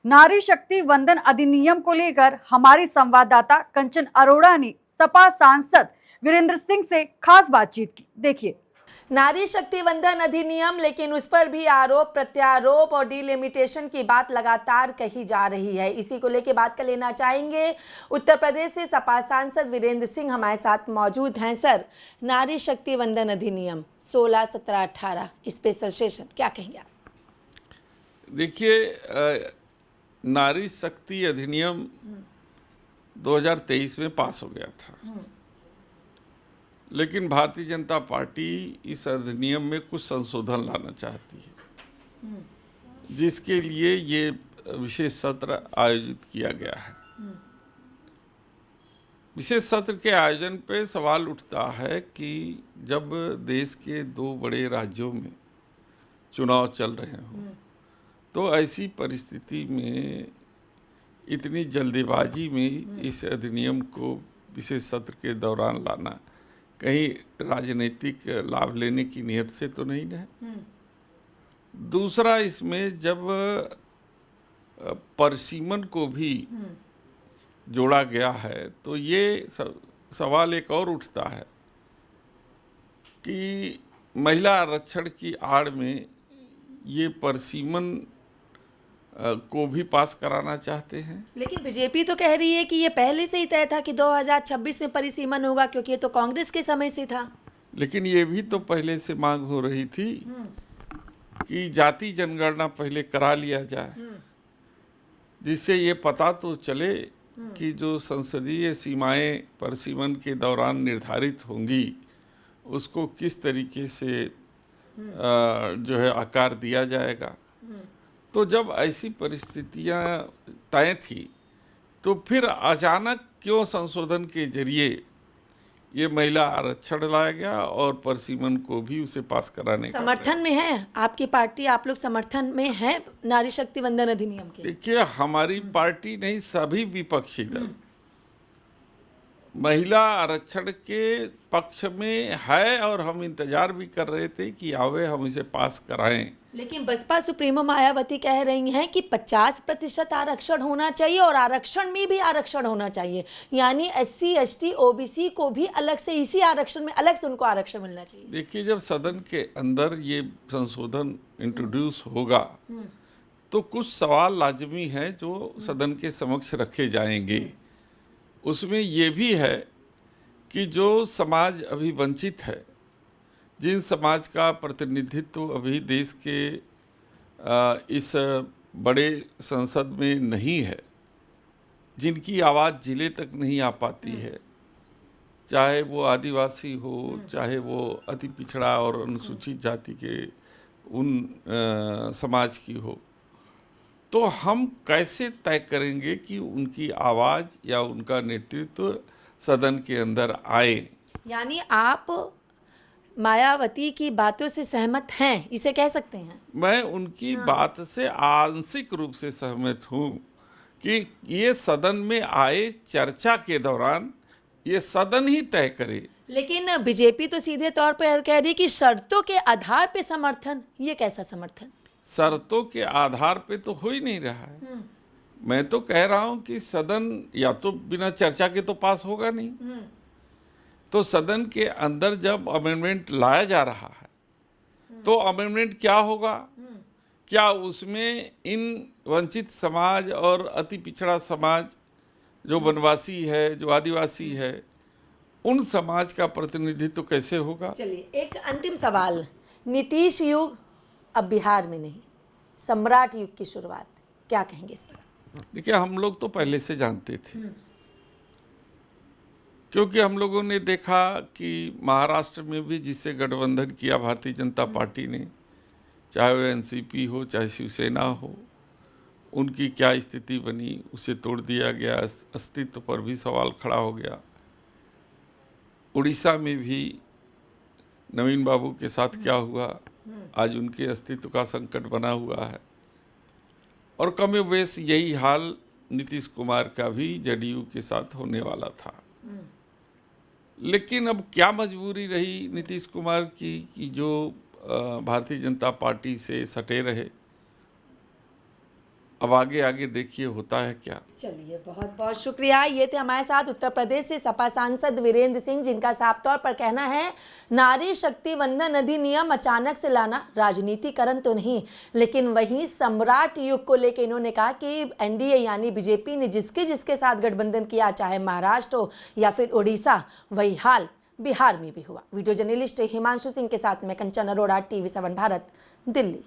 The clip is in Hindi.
नारी शक्ति वंदन अधिनियम को लेकर हमारी संवाददाता कंचन अरोड़ा ने सपा सांसद वीरेंद्र सिंह से खास बातचीत की। देखिए। नारी शक्ति वंदन अधिनियम, लेकिन उस पर भी आरोप प्रत्यारोप और डिलिमिटेशन की बात लगातार कही जा रही है। इसी को लेकर बात कर लेना चाहेंगे। उत्तर प्रदेश से सपा सांसद वीरेंद्र सिंह हमारे साथ मौजूद हैं। सर, नारी शक्ति वंदन अधिनियम 16, 17, 18 स्पेशल सेशन, क्या कहेंगे आप? देखिए, नारी शक्ति अधिनियम 2023 में पास हो गया था, लेकिन भारतीय जनता पार्टी इस अधिनियम में कुछ संशोधन लाना चाहती है, जिसके लिए ये विशेष सत्र आयोजित किया गया है। विशेष सत्र के आयोजन पे सवाल उठता है कि जब देश के दो बड़े राज्यों में चुनाव चल रहे हों, तो ऐसी परिस्थिति में इतनी जल्दीबाजी में इस अधिनियम को विशेष सत्र के दौरान लाना कहीं राजनीतिक लाभ लेने की नियत से तो नहीं है। दूसरा, इसमें जब परसीमन को भी जोड़ा गया है तो ये सवाल एक और उठता है कि महिला आरक्षण की आड़ में ये परसीमन को भी पास कराना चाहते हैं। लेकिन बीजेपी तो कह रही है कि ये पहले से ही तय था कि 2026 में परिसीमन होगा, क्योंकि ये तो कांग्रेस के समय से था। लेकिन ये भी तो पहले से मांग हो रही थी कि जाति जनगणना पहले करा लिया जाए, जिससे ये पता तो चले कि जो संसदीय सीमाएं परिसीमन के दौरान निर्धारित होंगी उसको किस तरीके से जो है आकार दिया जाएगा। तो जब ऐसी परिस्थितियां तय थी तो फिर अचानक क्यों संशोधन के जरिए ये महिला आरक्षण लाया गया और परसीमन को भी उसे पास कराने का समर्थन में है आपकी पार्टी? आप लोग समर्थन में है नारी शक्ति वंदन अधिनियम के? देखिए, हमारी पार्टी नहीं, सभी विपक्षी दल महिला आरक्षण के पक्ष में है और हम इंतजार भी कर रहे थे कि आवे हम इसे पास कराएं। लेकिन बसपा सुप्रीमो मायावती कह रही हैं कि 50% आरक्षण होना चाहिए और आरक्षण में भी आरक्षण होना चाहिए, यानी SC, ST, OBC को भी अलग से इसी आरक्षण में अलग से उनको आरक्षण मिलना चाहिए। देखिए, जब सदन के अंदर ये संशोधन इंट्रोड्यूस होगा तो कुछ सवाल लाजमी हैं जो सदन के समक्ष रखे जाएंगे। उसमें ये भी है कि जो समाज अभी वंचित है, जिन समाज का प्रतिनिधित्व अभी देश के इस बड़े संसद में नहीं है, जिनकी आवाज़ जिले तक नहीं आ पाती है, चाहे वो आदिवासी हो, चाहे वो अति पिछड़ा और अनुसूचित जाति के उन समाज की हो, तो हम कैसे तय करेंगे कि उनकी आवाज़ या उनका नेतृत्व सदन के अंदर आए? यानी आप मायावती की बातों से सहमत हैं, इसे कह सकते हैं? मैं उनकी बात से आंशिक रूप से सहमत हूँ कि ये सदन में आए, चर्चा के दौरान ये सदन ही तय करे। लेकिन बीजेपी तो सीधे तौर पर कह रही कि शर्तों के आधार पे समर्थन। ये कैसा समर्थन? शर्तों के आधार पे तो हो ही नहीं रहा है। मैं तो कह रहा हूँ कि सदन या तो बिना चर्चा के तो पास होगा नहीं। तो सदन के अंदर जब अमेंडमेंट लाया जा रहा है तो अमेंडमेंट क्या होगा? क्या उसमें इन वंचित समाज और अति पिछड़ा समाज, जो वनवासी है, जो आदिवासी है, उन समाज का प्रतिनिधित्व तो कैसे होगा? चलिए, एक अंतिम सवाल। नीतीश युग अब बिहार में नहीं, सम्राट युग की शुरुआत, क्या कहेंगे इस पर? देखिए, हम लोग तो पहले से जानते थे, क्योंकि हम लोगों ने देखा कि महाराष्ट्र में भी जिससे गठबंधन किया भारतीय जनता पार्टी ने, चाहे वो NCP हो, चाहे शिवसेना हो, उनकी क्या स्थिति बनी, उसे तोड़ दिया गया, अस्तित्व पर भी सवाल खड़ा हो गया। उड़ीसा में भी नवीन बाबू के साथ क्या हुआ, आज उनके अस्तित्व का संकट बना हुआ है। और कमोबेश यही हाल नीतीश कुमार का भी JDU के साथ होने वाला था। लेकिन अब क्या मजबूरी रही नीतीश कुमार की कि जो भारतीय जनता पार्टी से सटे रहे अब आगे आगे देखिए होता है क्या। चलिए, बहुत बहुत शुक्रिया। ये थे हमारे साथ उत्तर प्रदेश से सपा सांसद वीरेंद्र सिंह, जिनका साफ तौर पर कहना है नारी शक्ति वंदन अधिनियम अचानक से लाना राजनीतिकरण तो नहीं, लेकिन वहीं सम्राट युग को लेकर इन्होंने कहा कि एनडीए यानी बीजेपी ने जिसके जिसके साथ गठबंधन किया, चाहे महाराष्ट्र हो या फिर उड़ीसा, वही हाल बिहार में भी हुआ। वीडियो जर्नलिस्ट हिमांशु सिंह के साथ मैं कंचन अरोड़ा, TV7 भारत, दिल्ली।